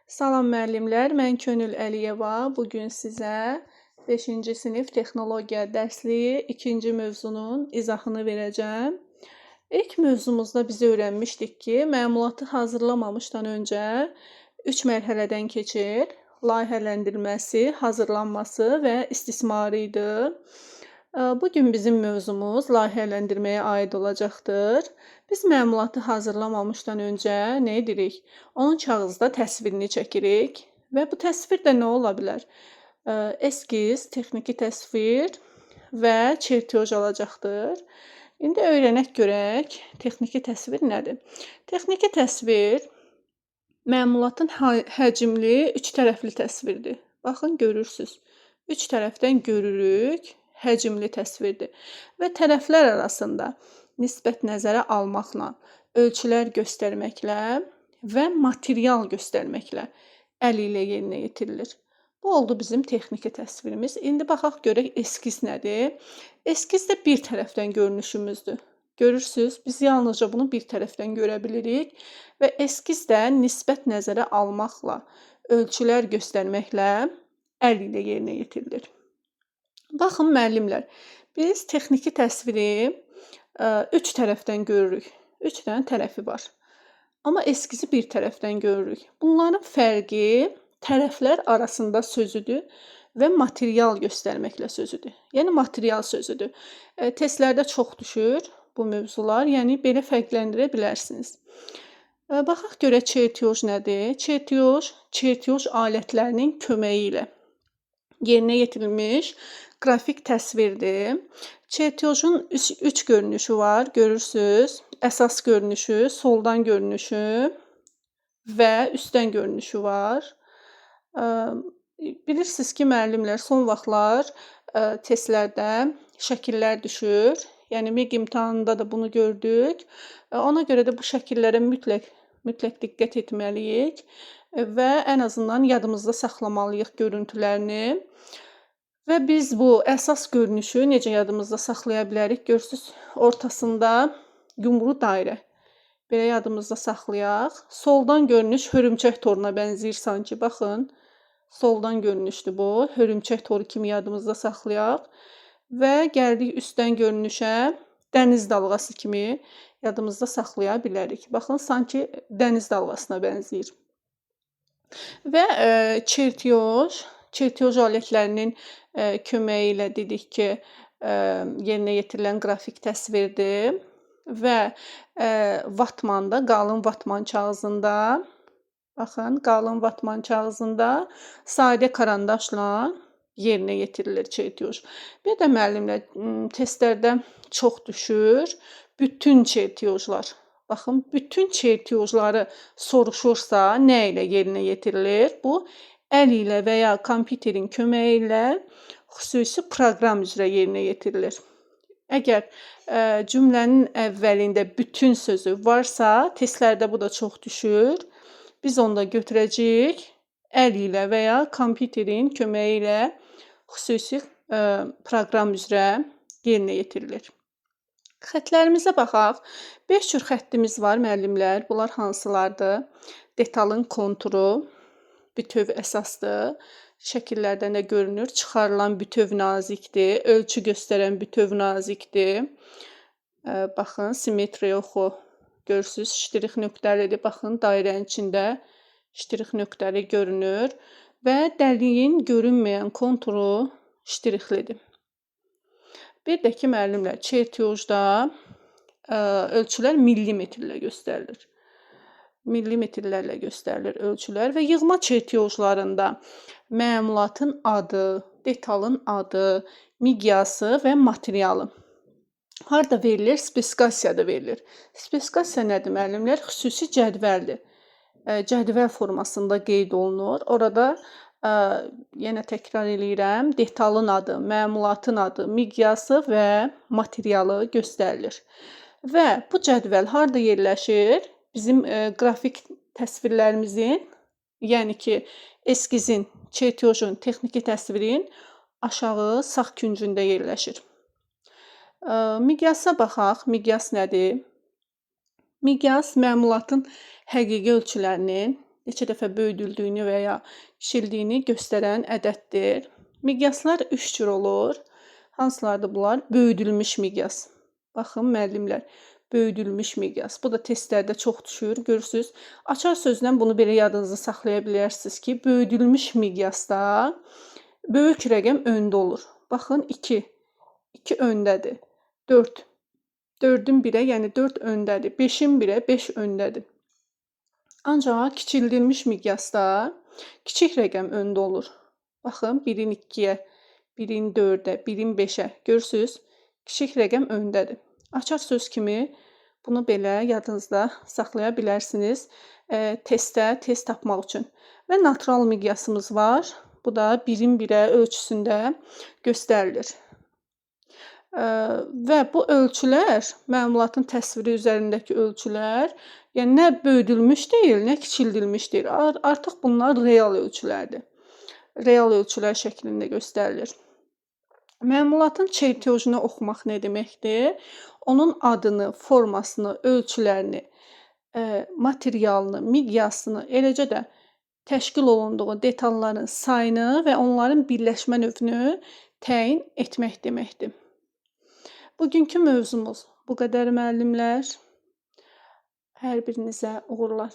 Salam müəllimlər, mən Könül Əliyeva. Bugün sizə 5-ci sinif texnologiya dərsliyi 2-ci mövzunun izahını verəcəm. İlk mövzumuzda biz öyrənmişdik ki, məlumatı hazırlamamışdan öncə 3 mərhələdən keçir. Layihələndirilməsi, hazırlanması və istismarı idi. Bugün bizim mövzumuz layihələndirməyə aid olacaqdır. Biz məlumatı hazırlamamışdan öncə nə edirik? Onun kağızda təsvirini çəkirik və bu təsvir də nə ola bilər? Eskiz, texniki təsvir və çertyoz olacaqdır. İndi öyrənək görək, texniki təsvir nədir? Texniki təsvir məlumatın həcmli, 3 tərəfli təsvirdir. Baxın, görürsüz. 3 tərəfdən görürük, həcmli təsvirdir. Və tərəflər arasında nisbət nəzərə almaqla, ölçülər göstərməklə və material göstərməklə əl ilə yerinə yetirilir. Bu oldu bizim texniki təsvirimiz. İndi baxaq görək eskiz nədir? Eskiz də bir tərəfdən görünüşümüzdür. Görürsüz, biz yalnızca bunu bir tərəfdən görə bilirik və eskiz də nisbət nəzərə almaqla, ölçülər göstərməklə əl ilə yerinə yetirilir. Baxın müəllimlər, biz texniki təsviri 3 tərəfdən görürük. 3 dənə tərəfi var. Amma eskizi bir tərəfdən görürük. Bunların fərqi tərəflər arasında sözüdür və material göstərməklə sözüdür. Yəni material sözüdür. Testlərdə çox düşür bu mövzular, yəni belə fərqləndirə bilərsiniz. Baxaq görək çertyoz nədir? Çertyoz alətlərinin köməyi ilə yerinə yetirilmiş qrafik təsvirdir. Çertyozun 3 görünüşü var, görürsüz. Əsas görünüşü, soldan görünüşü və üstdən görünüşü var. Bilirsiniz ki, müəllimlər, son vaxtlar testlərdə şəkillər düşür. Yəni, MİQ imtahanında da bunu gördük. Ona görə də bu şəkillərə mütləq diqqət etməliyik və ən azından yadımızda saxlamalıyıq görüntülərini. Və biz bu əsas görünüşü necə yadımızda saxlaya bilərik? Görürsüz, ortasında yumru dairə. Belə yadımızda saxlayaq. Soldan görünüş hörümçək toruna bənzəyir sanki. Baxın, soldan görünüşdür bu. Hörümçək toru kimi yadımızda saxlayaq. Və gəldik üstdən görünüşə, dəniz dalğası kimi yadımızda saxlaya bilərik. Baxın, sanki dəniz dalğasına bənzəyir. Və çertyoz alətlərinin köməyi ilə dedik ki, yerinə yetirilən qrafik təsvirdir və vatmanda, qalın vatman kağızında, baxın, qalın vatman kağızında sadə karandaşla yerinə yetirilir çertyoz. Bir də müəllimlər, testlərdə çox düşür bütün çertyozlar. Baxın, bütün çertyozları soruşursa, nə ilə yerinə yetirilir? Bu, əl ilə və ya kompüterin köməyi ilə xüsusi proqram üzrə yerinə yetirilir. Əgər cümlənin əvvəlində bütün sözü varsa, testlərdə bu da çox düşür. Biz onu da götürəcəyik, əl ilə və ya kompüterin köməyi ilə xüsusi proqram üzrə yerinə yetirilir. Xətlərimizə baxaq. 5 cür xəttimiz var müəllimlər. Bunlar hansılardır? Detalın konturu, bütöv əsasdır. Şəkillərdən də görünür. Çıxarılan bütöv nazikdir. Ölçü göstərən bütöv nazikdir. Baxın, simmetriya oxu. Görürsüz, ştrix nöqtəlidir. Baxın, dairənin içində ştrix nöqtəli görünür. Və dəliyin görünməyən konturu ştrixlidir. Bir də ki, müəllimlər, çertyozda ölçülər millimetrlə göstərilir. Millimetrlərlə göstərilir ölçülər və yığma çertyozlarında məlumatın adı, detalın adı, miqyası və materialı harda verilir? Spesifikasiyada verilir. Spesifikasiya nədir müəllimlər? Xüsusi cədvəldir. Cədvəl formasında qeyd olunur. Orada yenə təkrar eləyirəm, detalın adı, məlumatın adı, miqyası və materialı göstərilir. Və bu cədvəl harda yerləşir? Bizim qrafik təsvirlərimizin, yəni ki, eskizin, çertyozun, texniki təsvirin aşağı sağ küncündə yerləşir. Miqyasa baxaq. Miqyas nədir? Miqyas məlumatın həqiqi ölçülərinin neçə dəfə böyüdüldüyünü və ya kiçildiyini göstərən ədəddir. Miqyaslar 3 cür olur. Hansılardır bunlar? Böyüdülmüş miqyas. Baxın müəllimlər, böyüdülmüş miqyas. Bu da testlərdə çox düşür. Görürsüz, açar sözündən bunu belə yadınızda saxlaya bilərsiniz ki, böyüdülmüş miqyasda böyük rəqəm öndə olur. Baxın 2. 2 öndədir. 4. 4-ün 1-ə, yəni 4 öndədir. 5-in 1-ə, 5 öndədir. Ancaq kiçildilmiş miqyasda kiçik rəqəm öndə olur. Baxın, 1-in 2-yə, 1-in 4-ə, 1-in 5-ə. Görürsüz, kiçik rəqəm öndədir. Açar söz kimi bunu belə yadınızda saxlaya bilərsiniz testdə, test tapmaq üçün. Və natural miqyasımız var. Bu da 1-in 1-ə ölçüsündə göstərilir. Və bu ölçülər, məlumatın təsviri üzərindəki ölçülər, yəni nə böyüdülmüş deyil, nə kiçildilmiş deyil. Artıq bunlar real ölçülərdir. Real ölçülər şəklində göstərilir. Məlumatın çertyojunu oxumaq nə deməkdir? Onun adını, formasını, ölçülərini, materialını, miqyasını, eləcə də təşkil olunduğu detalların sayını və onların birləşmə növünü təyin etmək deməkdir. Bugünkü mövzumuz bu qədər müəllimlər. Hər birinizə uğurlar.